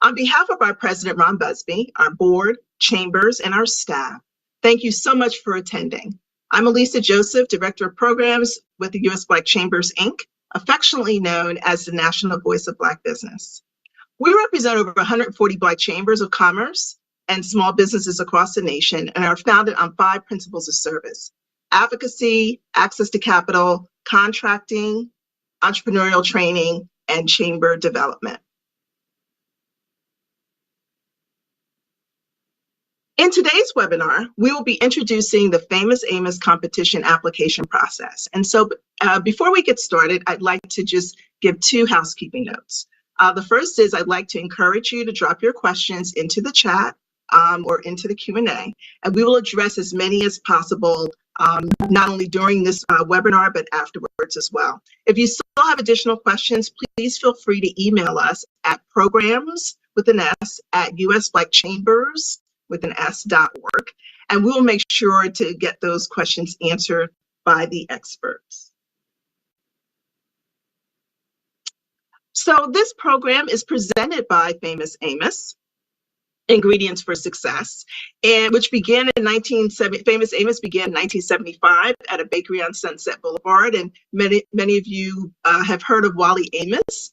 On behalf of our president, Ron Busby, our board, chambers, and our staff, thank you so much for attending. I'm Elisa Joseph, Director of Programs with the U.S. Black Chambers, Inc., affectionately known as the National Voice of Black Business. We represent over 140 Black chambers of commerce and small businesses across the nation and are founded on 5 principles of service: advocacy, access to capital, contracting, entrepreneurial training, and chamber development. In today's webinar, we will be introducing the famous Amos competition application process. And so before we get started, I'd like to just give 2 housekeeping notes. The first is I'd like to encourage you to drop your questions into the chat or into the Q&A, and we will address as many as possible, not only during this webinar, but afterwards as well. If you still have additional questions, please feel free to email us at programs@usblackchambers.org, and we will make sure to get those questions answered by the experts. So this program is presented by Famous Amos, Ingredients for Success, and which began in Famous Amos began in 1975 at a bakery on Sunset Boulevard, and many of you have heard of Wally Amos,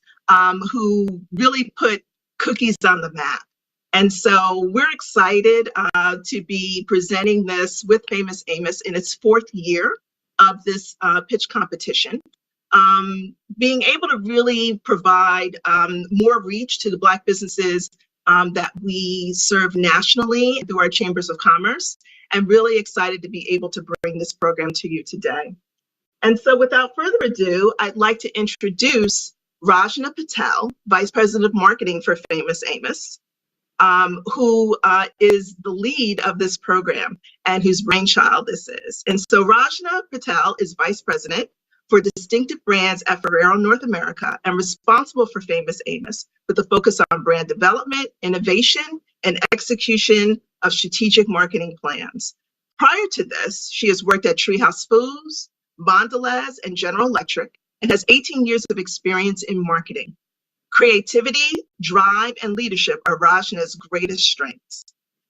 who really put cookies on the map. And so we're excited to be presenting this with Famous Amos in its 4th year of this pitch competition. Being able to really provide more reach to the Black businesses that we serve nationally through our chambers of commerce, and really excited to be able to bring this program to you today. And so without further ado, I'd like to introduce Rajna Patel, Vice President of Marketing for Famous Amos, who is the lead of this program and whose brainchild this is. And so Rajna Patel is Vice President for Distinctive Brands at Ferrero North America and responsible for Famous Amos, with a focus on brand development, innovation, and execution of strategic marketing plans. Prior to this, she has worked at Treehouse Foods, Mondelez, and General Electric, and has 18 years of experience in marketing. Creativity, drive, and leadership are Rajna's greatest strengths.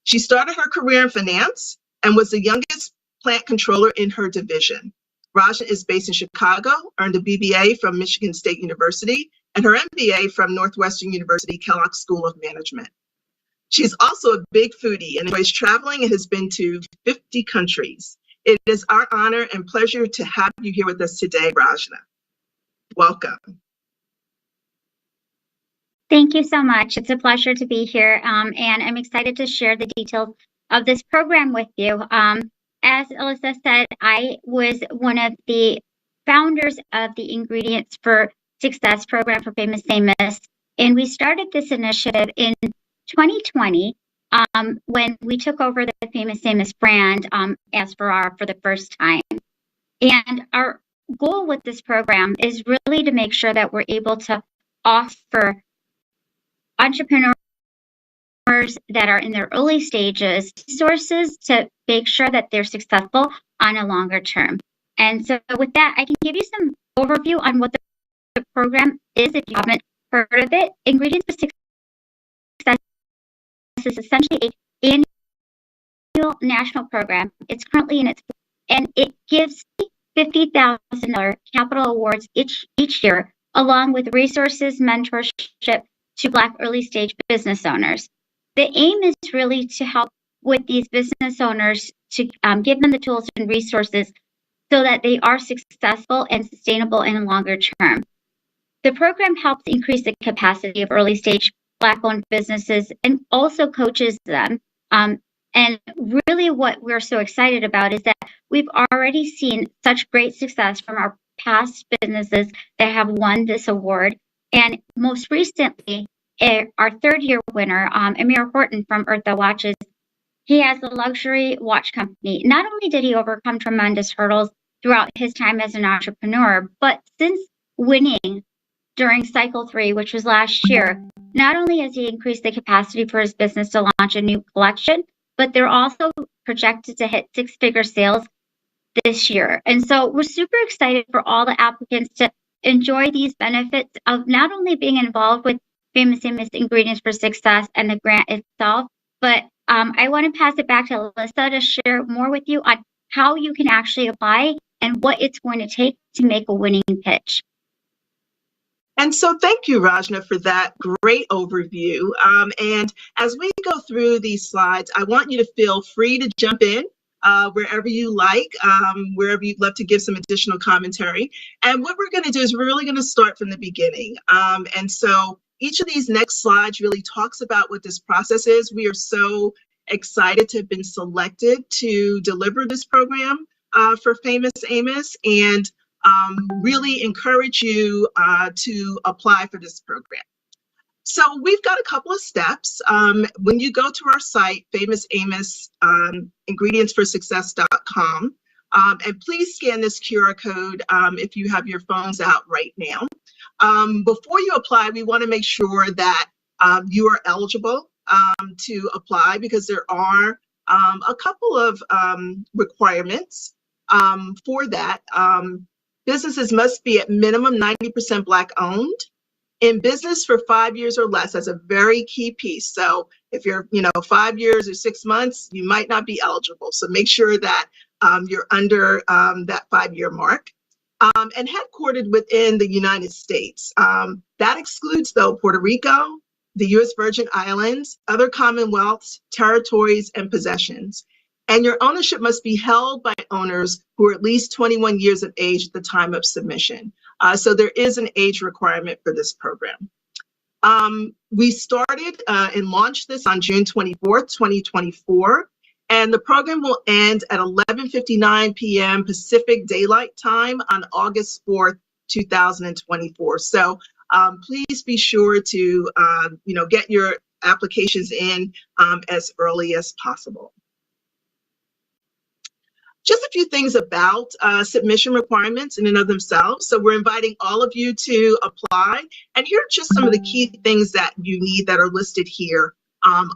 She started her career in finance and was the youngest plant controller in her division. Rajna is based in Chicago, earned a BBA from Michigan State University, and her MBA from Northwestern University Kellogg School of Management. She's also a big foodie and enjoys traveling and has been to 50 countries. It is our honor and pleasure to have you here with us today, Rajna. Welcome. Thank you so much. It's a pleasure to be here, and I'm excited to share the details of this program with you. As Alyssa said, I was one of the founders of the Ingredients for Success program for Famous Amos, and we started this initiative in 2020 when we took over the Famous Amos brand as Ferraro for the first time. And our goal with this program is really to make sure that we're able to offer entrepreneurs that are in their early stages resources to make sure that they're successful on a longer term. And so with that, I can give you some overview on what the program is if you haven't heard of it. Ingredients for Success is essentially an annual national program. It's currently in its, and it gives $50,000 capital awards each year, along with resources, mentorship to Black early stage business owners. The aim is really to help with these business owners to give them the tools and resources so that they are successful and sustainable in the longer term. The program helps increase the capacity of early stage Black-owned businesses and also coaches them. And really what we're so excited about is that we've already seen such great success from our past businesses that have won this award. And most recently, our 3rd-year winner, Amir Horton from Eartha Watches, he has a luxury watch company. Not only did he overcome tremendous hurdles throughout his time as an entrepreneur, but since winning during Cycle 3, which was last year, not only has he increased the capacity for his business to launch a new collection, but they're also projected to hit 6-figure sales this year. And so we're super excited for all the applicants to enjoy these benefits of not only being involved with Famous Amos Ingredients for Success and the grant itself. But I want to pass it back to Alyssa to share more with you on how you can actually apply and what it's going to take to make a winning pitch. And so thank you, Rajna, for that great overview. And as we go through these slides, I want you to feel free to jump in wherever you like, wherever you'd love to give some additional commentary. And what we're going to do is we're really going to start from the beginning. And so each of these next slides really talks about what this process is. We are so excited to have been selected to deliver this program for Famous Amos, and really encourage you to apply for this program. So we've got a couple of steps. When you go to our site, Famous Amos ingredientsforsuccess.com, and please scan this QR code if you have your phones out right now. Before you apply, we want to make sure that you are eligible to apply, because there are a couple of requirements for that. Businesses must be at minimum 90% Black owned, in business for 5 years or less. That's a very key piece. So if you're, 5 years or 6 months, you might not be eligible. So make sure that you're under that 5-year mark. And headquartered within the United States. That excludes, though, Puerto Rico, the U.S. Virgin Islands, other commonwealths, territories, and possessions. And your ownership must be held by owners who are at least 21 years of age at the time of submission. So there is an age requirement for this program. We started and launched this on June 24th, 2024, and the program will end at 11:59 p.m. Pacific Daylight Time on August 4th, 2024. So please be sure to get your applications in as early as possible. Just a few things about submission requirements in and of themselves. So we're inviting all of you to apply. And here are just some of the key things that you need that are listed here on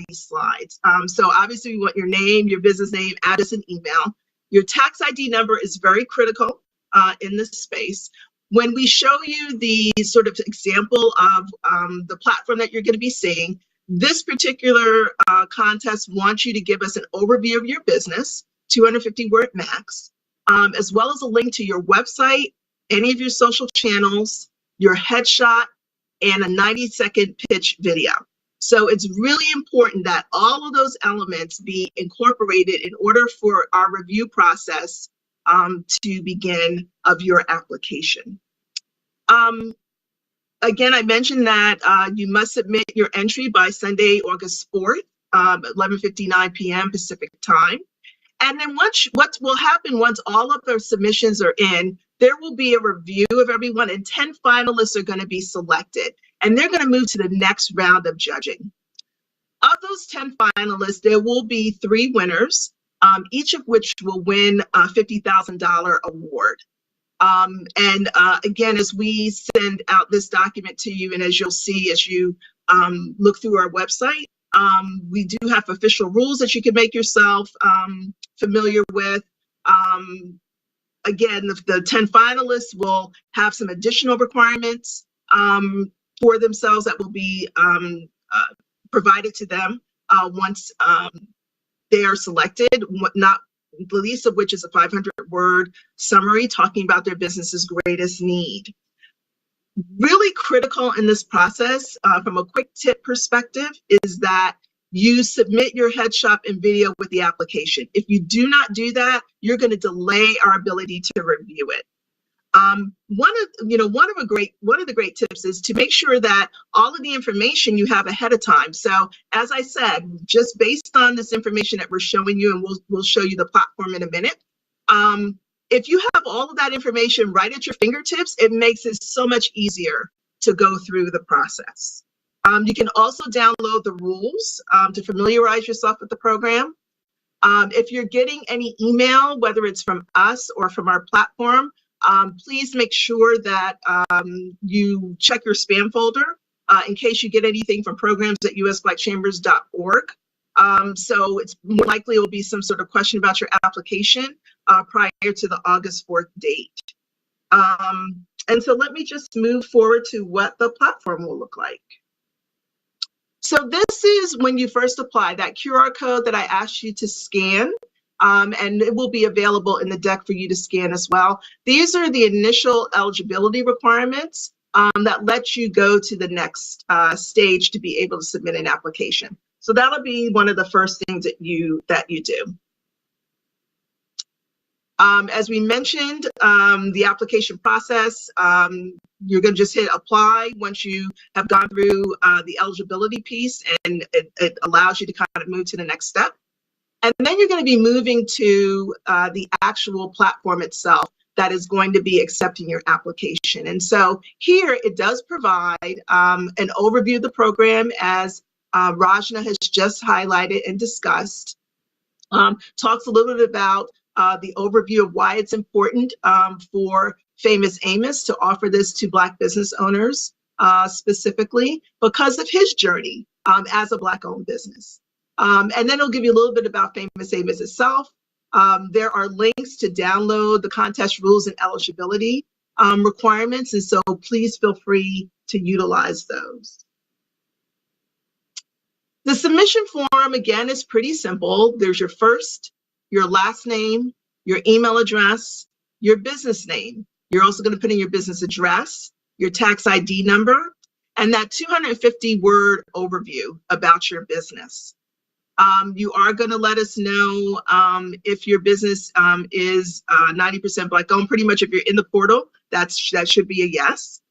these slides. So obviously we want your name, your business name, address, and email. Your tax ID number is very critical in this space. When we show you the sort of example of the platform that you're going to be seeing, this particular contest wants you to give us an overview of your business, 250 word max, as well as a link to your website, any of your social channels, your headshot, and a 90-second pitch video. So it's really important that all of those elements be incorporated in order for our review process to begin of your application. Again, I mentioned that you must submit your entry by Sunday, August 4th, 11:59 p.m. Pacific time. And then what will happen once all of their submissions are in, there will be a review of everyone, and 10 finalists are going to be selected. And they're going to move to the next round of judging. Of those 10 finalists, there will be 3 winners, each of which will win a $50,000 award. Again, as we send out this document to you, and as you'll see as you look through our website, we do have official rules that you can make yourself familiar with. Again, the 10 finalists will have some additional requirements for themselves that will be provided to them once they are selected, not the least of which is a 500-word summary talking about their business's greatest need. Really critical in this process, from a quick tip perspective, is that you submit your headshot and video with the application. If you do not do that, you're going to delay our ability to review it. One of the great tips is to make sure that all of the information you have ahead of time. So as I said, just based on this information that we're showing you, and we'll show you the platform in a minute. If you have all of that information right at your fingertips, it makes it so much easier to go through the process. You can also download the rules to familiarize yourself with the program. If you're getting any email, whether it's from us or from our platform, please make sure that you check your spam folder in case you get anything from programs@usblackchambers.org. So it's more likely it will be some sort of question about your application prior to the August 4th date. And so let me just move forward to what the platform will look like. So this is when you first apply, that QR code that I asked you to scan, and it will be available in the deck for you to scan as well. These are the initial eligibility requirements that let you go to the next stage to be able to submit an application. So that'll be one of the first things that you do. As we mentioned, the application process, you're going to just hit apply once you have gone through the eligibility piece, and it allows you to kind of move to the next step. And then you're going to be moving to the actual platform itself that is going to be accepting your application. And so here it does provide an overview of the program, as Rajna has just highlighted and discussed. Talks a little bit about the overview of why it's important for Famous Amos to offer this to Black business owners, specifically because of his journey as a Black-owned business. And then it'll give you a little bit about Famous Amos itself. There are links to download the contest rules and eligibility requirements, and so please feel free to utilize those. The submission form, again, is pretty simple. There's your first, your last name, your email address, your business name. You're also going to put in your business address, your tax ID number, and that 250-word overview about your business. You are going to let us know if your business is 90% Black-owned. Pretty much if you're in the portal, that should be a yes.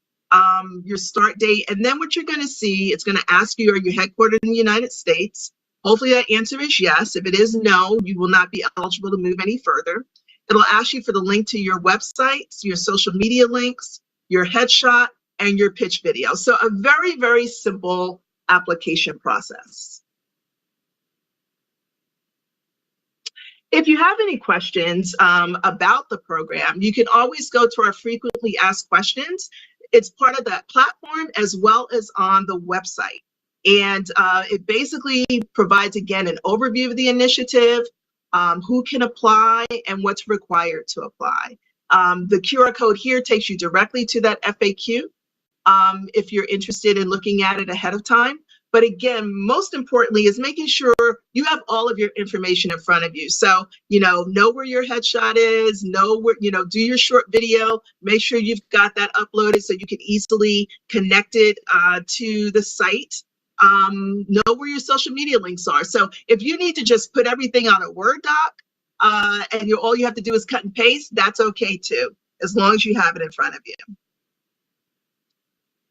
Your start date, and then what you're going to see, it's going to ask you, are you headquartered in the United States? Hopefully that answer is yes. If it is no, you will not be eligible to move any further. It'll ask you for the link to your websites, your social media links, your headshot, and your pitch video. So a very, very simple application process. If you have any questions about the program, you can always go to our frequently asked questions. It's part of that platform as well as on the website. And it basically provides, again, an overview of the initiative, who can apply, and what's required to apply. The QR code here takes you directly to that FAQ if you're interested in looking at it ahead of time. But again, most importantly is making sure you have all of your information in front of you. So, know where your headshot is, know where, do your short video, make sure you've got that uploaded so you can easily connect it to the site. Know where your social media links are. So if you need to just put everything on a Word doc and all you have to do is cut and paste, that's okay too, as long as you have it in front of you.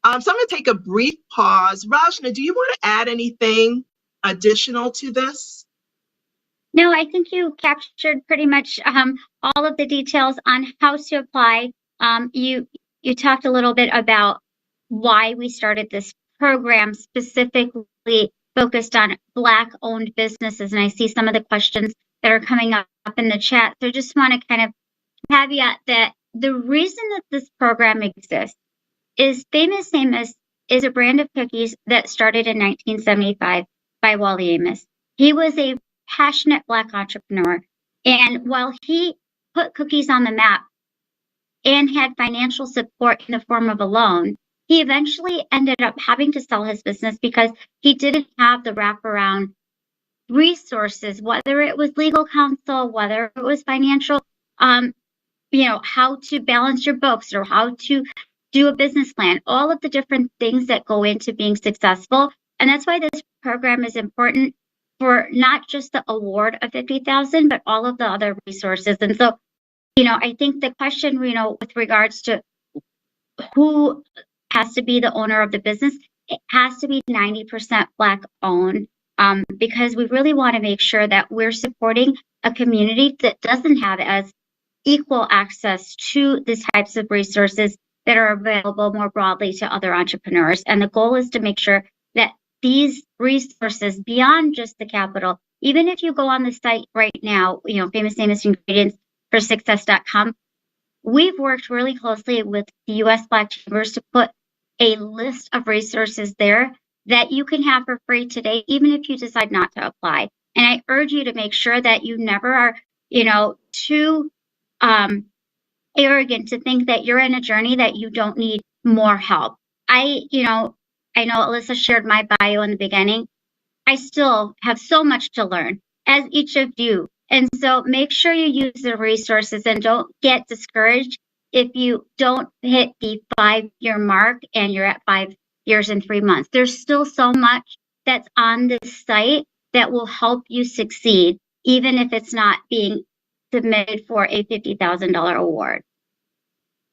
So I'm going to take a brief pause. Rajna, do you want to add anything additional to this? No, I think you captured pretty much all of the details on how to apply. You talked a little bit about why we started this program, specifically focused on Black-owned businesses, and I see some of the questions that are coming up in the chat. So I just want to kind of caveat that the reason that this program exists is Famous Amos is a brand of cookies that started in 1975 by Wally Amos. He was a passionate Black entrepreneur, and while he put cookies on the map and had financial support in the form of a loan, he eventually ended up having to sell his business because he didn't have the wraparound resources, whether it was legal counsel, whether it was financial, how to balance your books or how to do a business plan, all of the different things that go into being successful. And that's why this program is important for not just the award of $50,000, but all of the other resources. And so, I think the question, with regards to who has to be the owner of the business, it has to be 90% Black owned, because we really want to make sure that we're supporting a community that doesn't have as equal access to these types of resources that are available more broadly to other entrepreneurs. And the goal is to make sure that these resources, beyond just the capital, even if you go on the site right now, Famous Amos Ingredients for Success.com, we've worked really closely with the U.S. Black Chambers to put a list of resources there that you can have for free today, even if you decide not to apply. And I urge you to make sure that you never are, too arrogant to think that you're in a journey that you don't need more help. I know Alyssa shared my bio in the beginning. I still have so much to learn, as each of you. And so make sure you use the resources and don't get discouraged if you don't hit the 5-year mark and you're at 5 years and 3 months. There's still so much that's on this site that will help you succeed, even if it's not being submitted for a $50,000 award.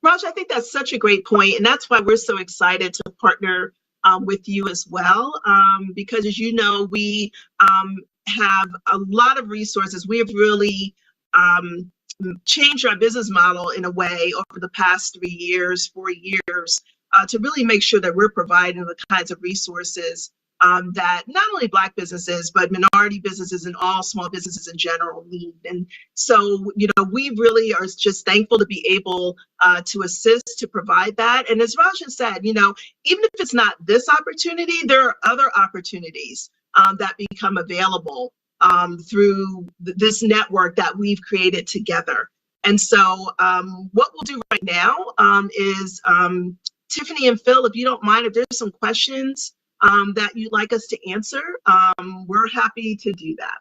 Raj, I think that's such a great point, and that's why we're so excited to partner with you as well, because as you know, we have a lot of resources. We have really changed our business model in a way over the past 3 years, 4 years, to really make sure that we're providing the kinds of resources that not only Black businesses, but minority businesses and all small businesses in general need. And so, we really are just thankful to be able to assist, to provide that. And as Rajan said, even if it's not this opportunity, there are other opportunities that become available through this network that we've created together. And so what we'll do right now is, Tiffany and Phil, if you don't mind, if there's some questions that you'd like us to answer, we're happy to do that.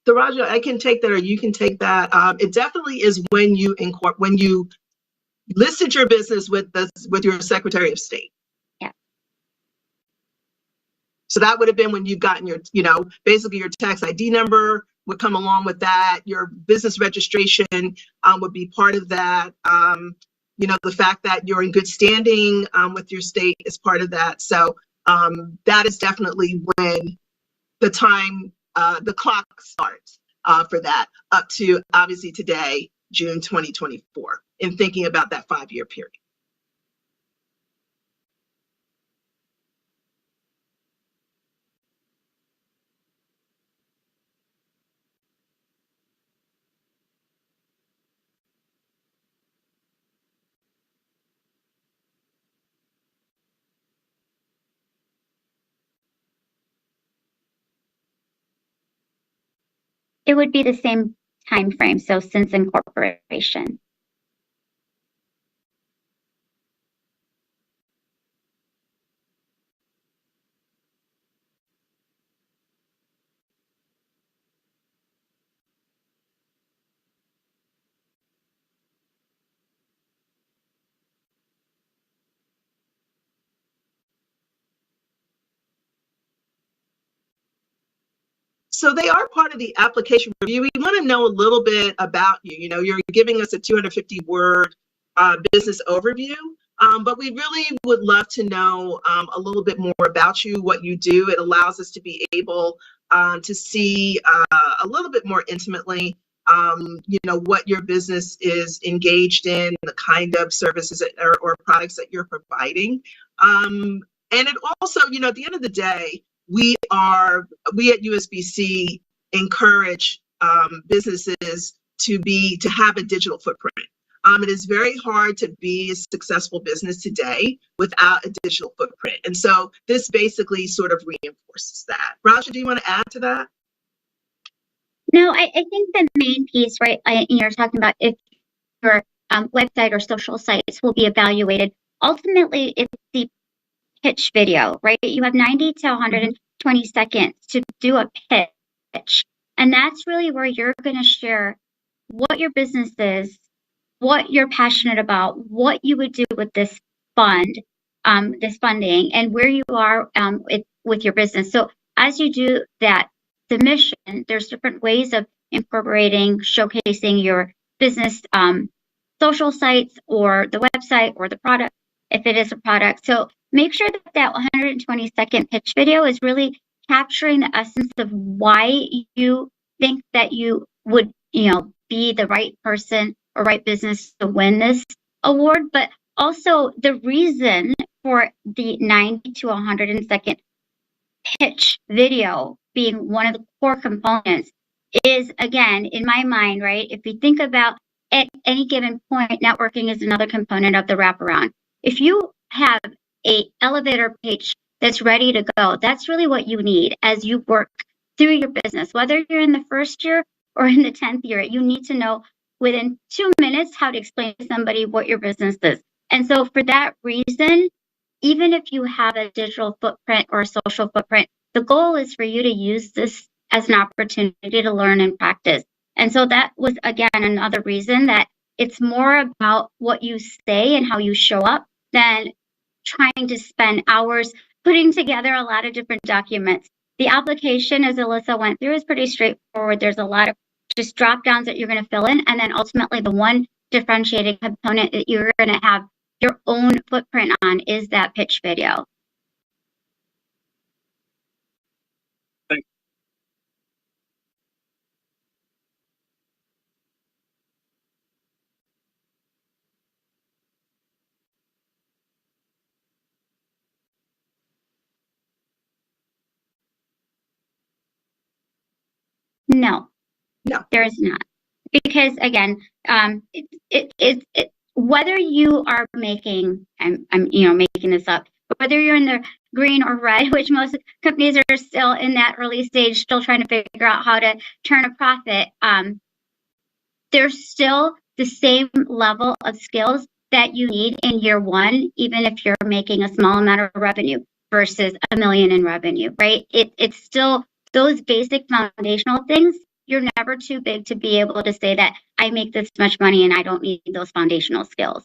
So Raja, I can take that, or you can take that. It definitely is when you listed your business with your Secretary of State. Yeah. So that would have been when you've gotten your, basically your tax ID number would come along with that. Your business registration would be part of that. The fact that you're in good standing with your state is part of that. So that is definitely when the time, the clock starts for that, up to obviously today, June 2024, in thinking about that 5-year period. It would be the same time frame, so since incorporation. So they are part of the application review. We want to know a little bit about you. You're giving us a 250-word business overview, but we really would love to know a little bit more about you, what you do. It allows us to be able to see a little bit more intimately, what your business is engaged in, the kind of services or products that you're providing. And it also, at the end of the day, we at USBC encourage businesses to have a digital footprint. It is very hard to be a successful business today without a digital footprint. And so this basically sort of reinforces that. Raja, do you want to add to that? No, I think the main piece, right, you're talking about if your website or social sites will be evaluated. Ultimately, it's the pitch video, right? You have 90 to 120 seconds to do a pitch. And that's really where you're going to share what your business is, what you're passionate about, what you would do with this funding, and where you are with your business. So as you do that submission, there's different ways of incorporating, showcasing your business social sites or the website or the product, if it is a product. So make sure that 120-second pitch video is really capturing the essence of why you think that you would, be the right person or right business to win this award, but also the reason for the 90 to 100-second pitch video being one of the core components is, again, in my mind, right? If you think about at any given point, networking is another component of the wraparound. If you have a elevator pitch that's ready to go, that's really what you need as you work through your business. Whether you're in the first year or in the 10th year, you need to know within 2 minutes how to explain to somebody what your business is. And so for that reason, even if you have a digital footprint or a social footprint, the goal is for you to use this as an opportunity to learn and practice. And so that was, again, another reason that it's more about what you say and how you show up than trying to spend hours putting together a lot of different documents. The application, as Alyssa went through, is pretty straightforward. There's a lot of just drop downs that you're going to fill in. And then ultimately, the one differentiating component that you're going to have your own footprint on is that pitch video. No, there is not. Because again, whether you are making, I'm making this up, but whether you're in the green or red, which most companies are still in that early stage, still trying to figure out how to turn a profit, there's still the same level of skills that you need in year one, even if you're making a small amount of revenue versus $1 million in revenue, right? It's still those basic foundational things. You're never too big to be able to say that I make this much money and I don't need those foundational skills.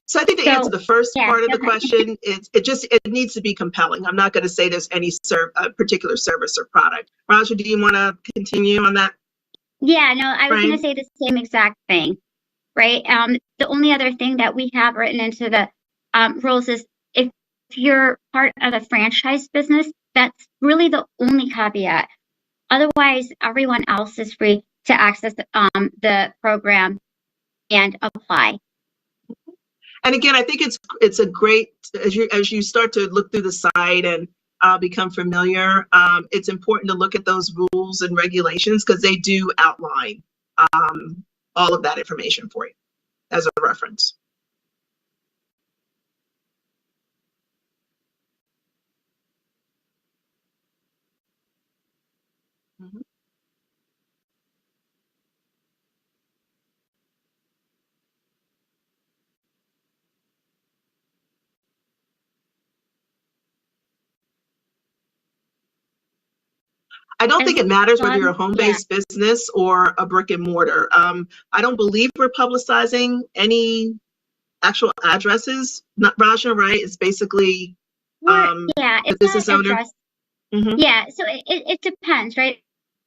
So I think to answer the first part of the question, it needs to be compelling. I'm not going to say there's any particular service or product. Raja, do you want to continue on that? Yeah, no, I was going to say the same exact thing, right? The only other thing that we have written into the rules is if you're part of a franchise business, that's really the only caveat. Otherwise, everyone else is free to access the program and apply. And again, I think it's a great, as you start to look through the site and become familiar, it's important to look at those rules and regulations because they do outline all of that information for you as a reference. Mm-hmm. I don't think it matters whether you're a home-based business or a brick and mortar. I don't believe we're publicizing any actual addresses, not Raja, right? It's basically it's business not owner. Address. Mm-hmm. Yeah, so it depends, right?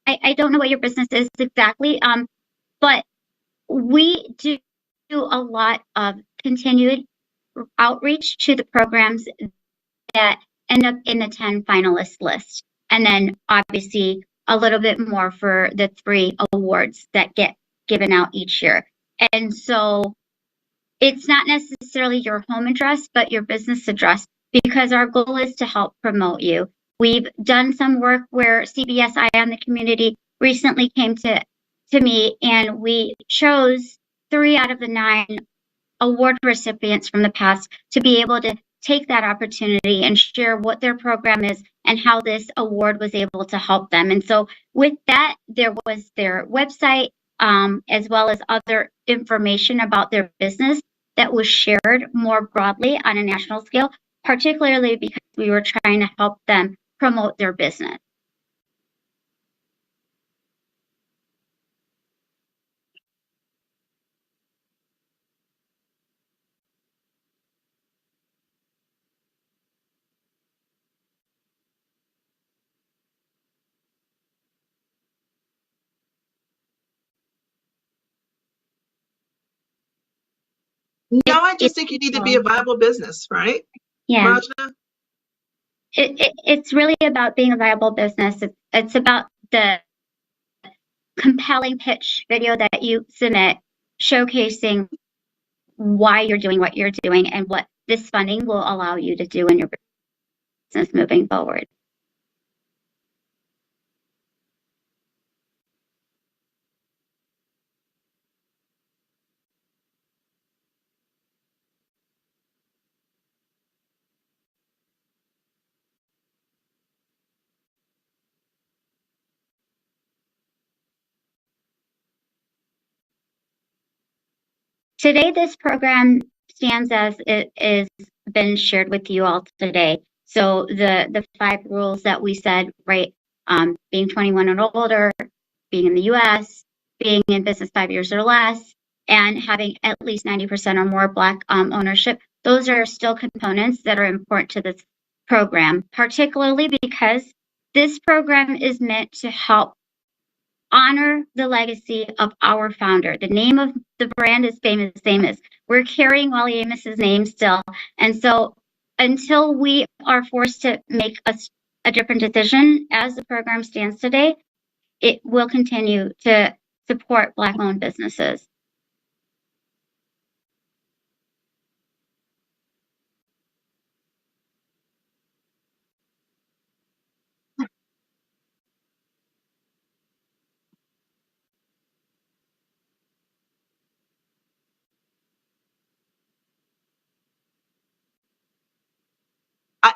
I don't know what your business is exactly, but we do a lot of continued outreach to the programs that end up in the 10 finalist list. And then obviously a little bit more for the 3 awards that get given out each year. And so it's not necessarily your home address, but your business address, because our goal is to help promote you. We've done some work where CBS Eye on the Community recently came to me, and we chose 3 out of the 9 award recipients from the past to be able to take that opportunity and share what their program is and how this award was able to help them. And so with that, there was their website, as well as other information about their business that was shared more broadly on a national scale, particularly because we were trying to help them promote their business. No, I just think you need to be a viable business, right, Yeah. Rajna? It's really about being a viable business. It's about the compelling pitch video that you submit showcasing why you're doing what you're doing and what this funding will allow you to do in your business moving forward. Today, this program stands as it is been shared with you all today. So the 5 rules that we said, right, being 21 and older, being in the U.S., being in business 5 years or less, and having at least 90% or more Black ownership, those are still components that are important to this program, particularly because this program is meant to help honor the legacy of our founder. The name of the brand is Famous Amos. We're carrying Wally Amos's name still. And so until we are forced to make a different decision as the program stands today, it will continue to support Black-owned businesses.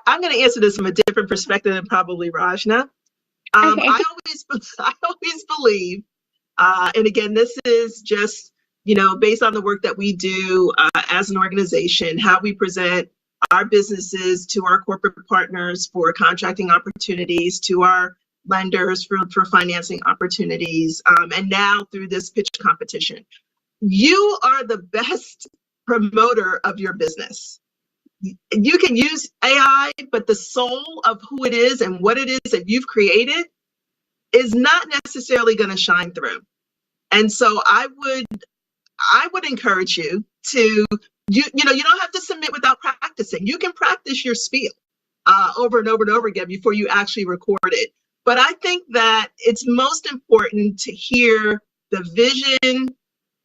I'm going to answer this from a different perspective than probably Rajna. Okay. I always believe, and again, this is just, based on the work that we do as an organization, how we present our businesses to our corporate partners for contracting opportunities, to our lenders for financing opportunities, and now through this pitch competition. You are the best promoter of your business. You can use AI, but the soul of who it is and what it is that you've created is not necessarily going to shine through. And so I would encourage you to, you don't have to submit without practicing. You can practice your spiel over and over and over again before you actually record it. But I think that it's most important to hear the vision,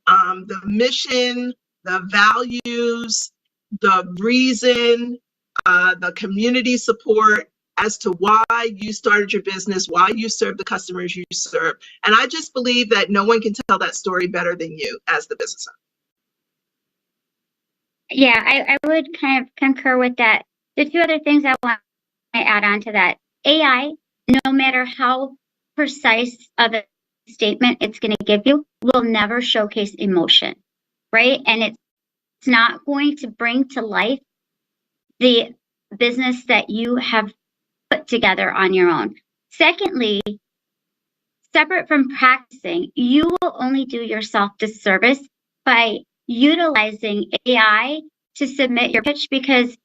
the mission, the values, the reason, the community support as to why you started your business, why you serve the customers you serve. And I just believe that no one can tell that story better than you as the business owner. Yeah, I would kind of concur with that. The 2 other things I want to add on to that. AI, no matter how precise of a statement it's going to give you, will never showcase emotion, right? And it's not going to bring to life the business that you have put together on your own. Secondly, separate from practicing, you will only do yourself disservice by utilizing AI to submit your pitch, because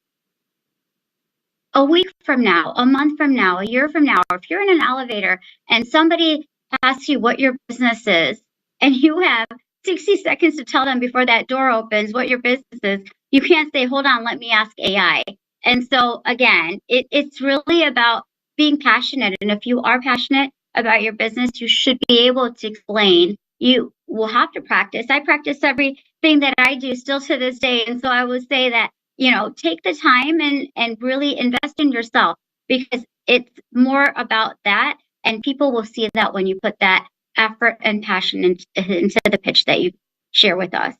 a week from now, a month from now, a year from now, if you're in an elevator and somebody asks you what your business is and you have 60 seconds to tell them before that door opens what your business is, you can't say, hold on, let me ask AI. And so again, it's really about being passionate. And if you are passionate about your business, you should be able to explain. You will have to practice. I practice everything that I do still to this day. And so I would say that, take the time and really invest in yourself, because it's more about that. And people will see that when you put that effort and passion into the pitch that you share with us.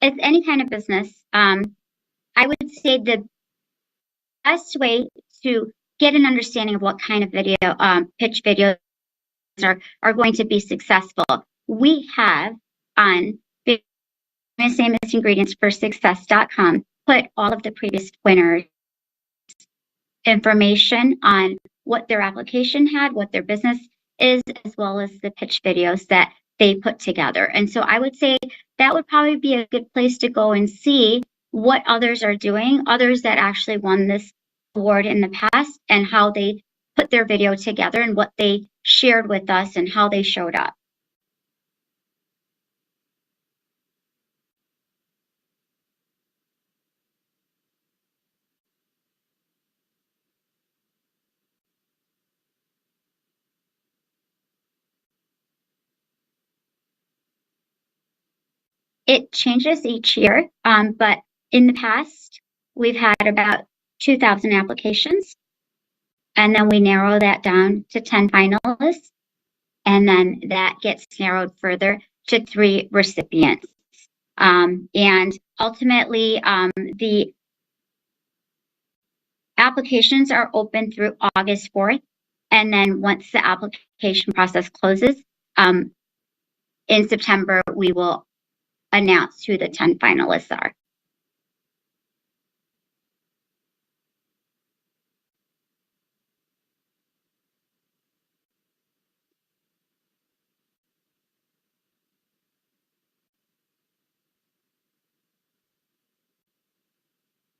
It's any kind of business. I would say the best way to get an understanding of what kind of video, pitch videos are going to be successful. We have on Amos Ingredients for Success.com put all of the previous winners' information on what their application had, what their business is, as well as the pitch videos that they put together. And so I would say that would probably be a good place to go and see what others are doing, others that actually won this award in the past, and how they put their video together and what they shared with us and how they showed up. It changes each year, but in the past, we've had about 2,000 applications, and then we narrow that down to 10 finalists, and then that gets narrowed further to 3 recipients. And ultimately, the applications are open through August 4th, and then once the application process closes, in September, we will announce who the 10 finalists are.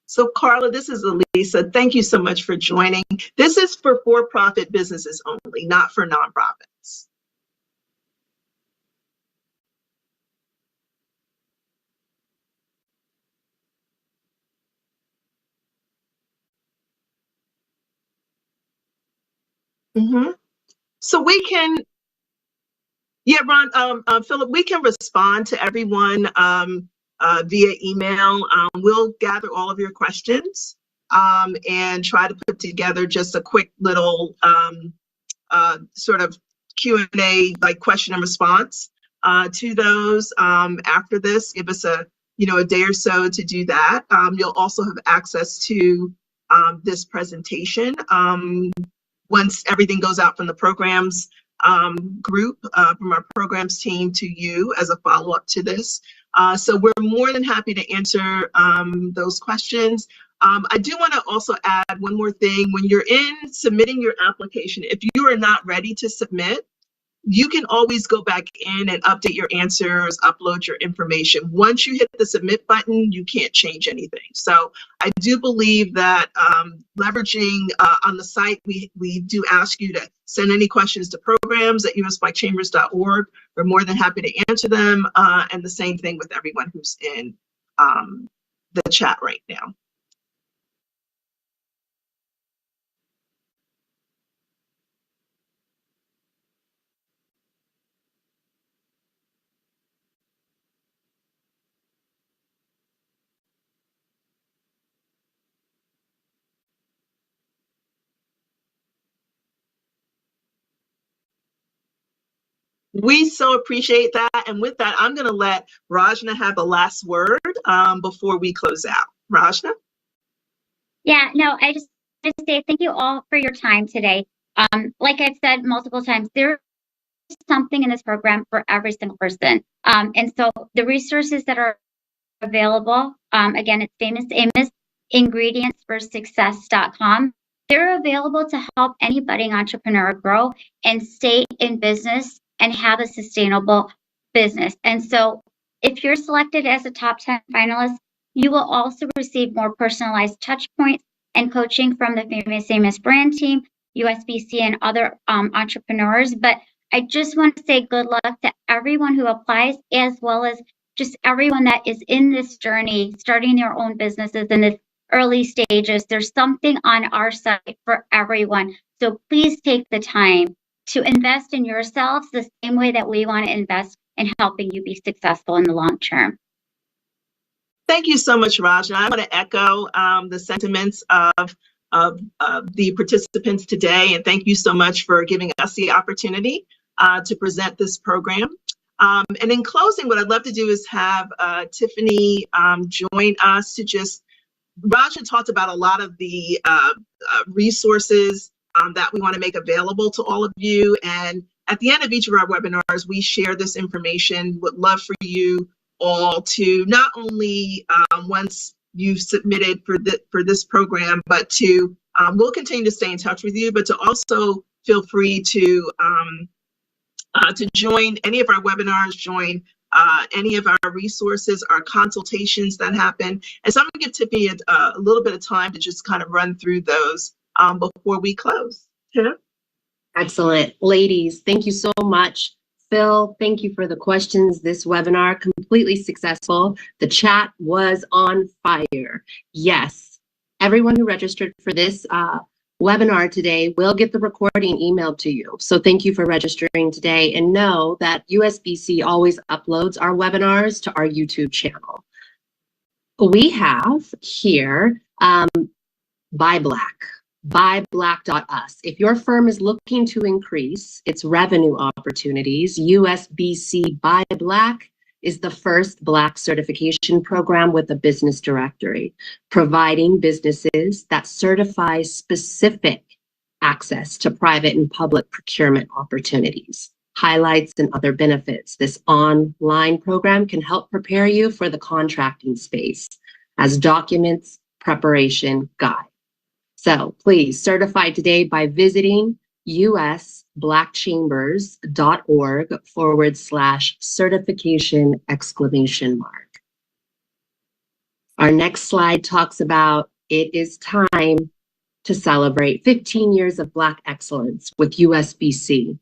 So Carla, this is Elisa. Thank you so much for joining. This is for for-profit businesses only, not for nonprofits. Mm-hmm. So we can, yeah, Ron, Philip, we can respond to everyone via email. We'll gather all of your questions and try to put together just a quick little sort of Q&A, like question and response to those after this. Give us a day or so to do that. You'll also have access to this presentation once everything goes out from the programs group, from our programs team to you as a follow-up to this. So we're more than happy to answer those questions. I do want to also add one more thing. When you're in submitting your application, if you are not ready to submit, you can always go back in and update your answers, upload your information. Once you hit the submit button, you can't change anything. So I do believe that leveraging on the site, we do ask you to send any questions to programs@usblackchambers.org. We're more than happy to answer them. And the same thing with everyone who's in the chat right now. We so appreciate that. And with that, I'm going to let Rajna have the last word before we close out. Rajna? Yeah, no, I just say thank you all for your time today. Like I've said multiple times, there's something in this program for every single person. And so the resources that are available, again, it's Famous Amos Ingredients for Success.com. They're available to help any budding entrepreneur grow and stay in business and have a sustainable business. And so if you're selected as a top 10 finalist, you will also receive more personalized touch points and coaching from the Famous Amos brand team, USBC, and other entrepreneurs. But I just want to say good luck to everyone who applies, as well as just everyone that is in this journey, starting their own businesses in the early stages. There's something on our site for everyone. So please take the time to invest in yourselves the same way that we want to invest in helping you be successful in the long term. Thank you so much, Rajna. I want to echo the sentiments of the participants today, and thank you so much for giving us the opportunity to present this program. And in closing, what I'd love to do is have Tiffany join us to just, Rajna talked about a lot of the resources that we want to make available to all of you. And at the end of each of our webinars, we share this information. Would love for you all to not only once you've submitted for this program, but to we'll continue to stay in touch with you, but to also feel free to join any of our webinars, join any of our resources, our consultations that happen. And so I'm going to give Tiffany a little bit of time to just kind of run through those before we close. Tim? Excellent. Ladies, thank you so much. Phil, thank you for the questions. This webinar, completely successful. The chat was on fire. Yes, everyone who registered for this webinar today will get the recording emailed to you. So thank you for registering today, and know that USBC always uploads our webinars to our YouTube channel. We have here Buy Black. buyblack.us. If your firm is looking to increase its revenue opportunities, USBC Buy Black is the first Black certification program with a business directory, providing businesses that certify specific access to private and public procurement opportunities, highlights, and other benefits. This online program can help prepare you for the contracting space as documents preparation guide. So please certify today by visiting usblackchambers.org/certification! Our next slide talks about it is time to celebrate 15 years of Black excellence with USBC.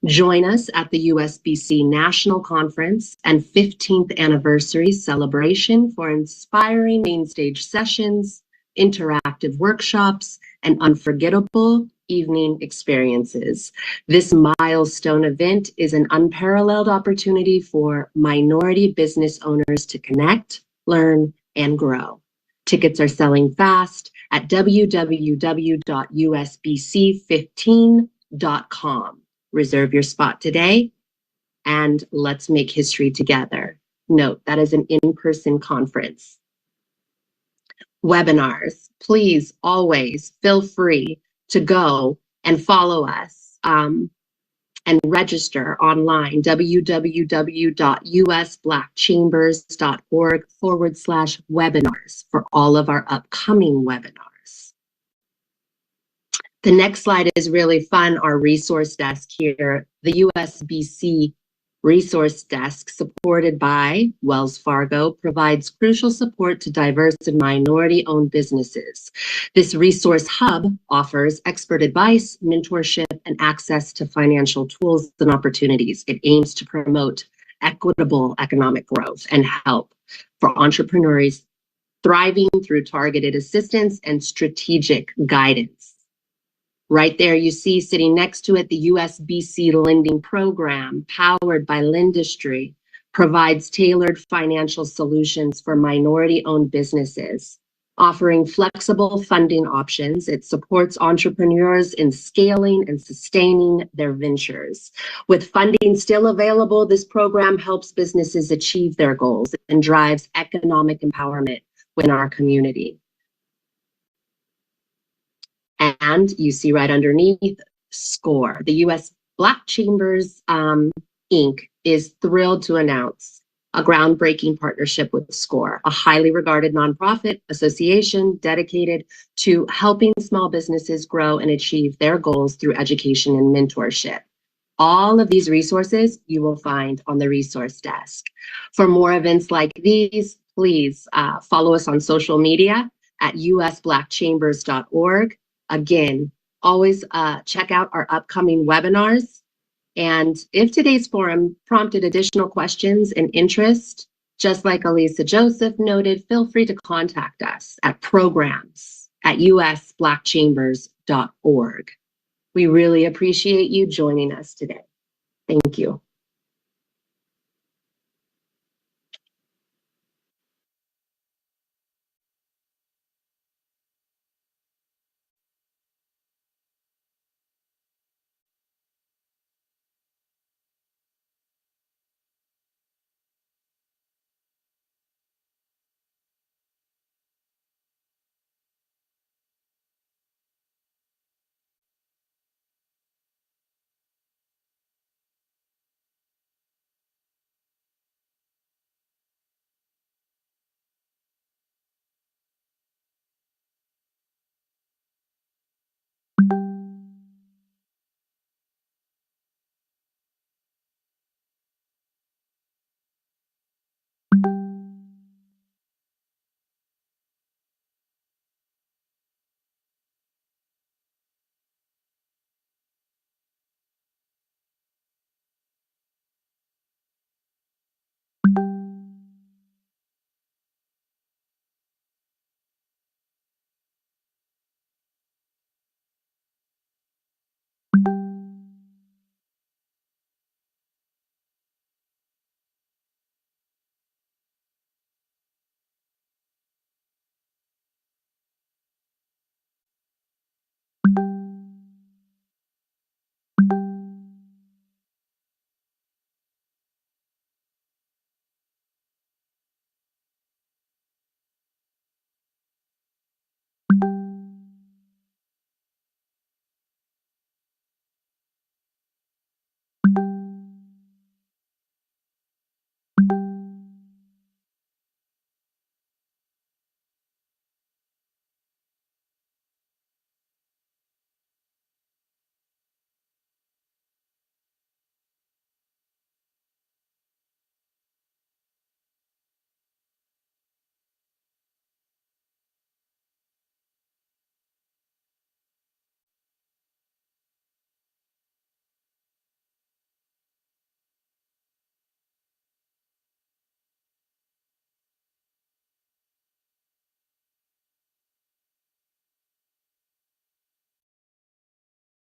Join us at the USBC National Conference and 15th anniversary celebration for inspiring main stage sessions, interactive workshops, and unforgettable evening experiences. This milestone event is an unparalleled opportunity for minority business owners to connect, learn, and grow. Tickets are selling fast at www.usbc15.com. Reserve your spot today, and let's make history together. Note, that is an in-person conference. Webinars, please always feel free to go and follow us and register online, www.usblackchambers.org/webinars for all of our upcoming webinars. The next slide is really fun, our resource desk here. The USBC Resource Desk, supported by Wells Fargo, provides crucial support to diverse and minority-owned businesses. This resource hub offers expert advice, mentorship, and access to financial tools and opportunities. It aims to promote equitable economic growth and help for entrepreneurs thriving through targeted assistance and strategic guidance. Right there, you see sitting next to it, the USBC Lending Program, powered by Lendistry, provides tailored financial solutions for minority-owned businesses, offering flexible funding options. It supports entrepreneurs in scaling and sustaining their ventures. With funding still available, this program helps businesses achieve their goals and drives economic empowerment within our community. And you see right underneath, SCORE. The U.S. Black Chambers, Inc. is thrilled to announce a groundbreaking partnership with SCORE, a highly regarded nonprofit association dedicated to helping small businesses grow and achieve their goals through education and mentorship. All of these resources you will find on the resource desk. For more events like these, please follow us on social media at usblackchambers.org. Again, always check out our upcoming webinars. And if today's forum prompted additional questions and interest, just like Elisa Joseph noted, feel free to contact us at programs@usblackchambers.org. We really appreciate you joining us today. Thank you.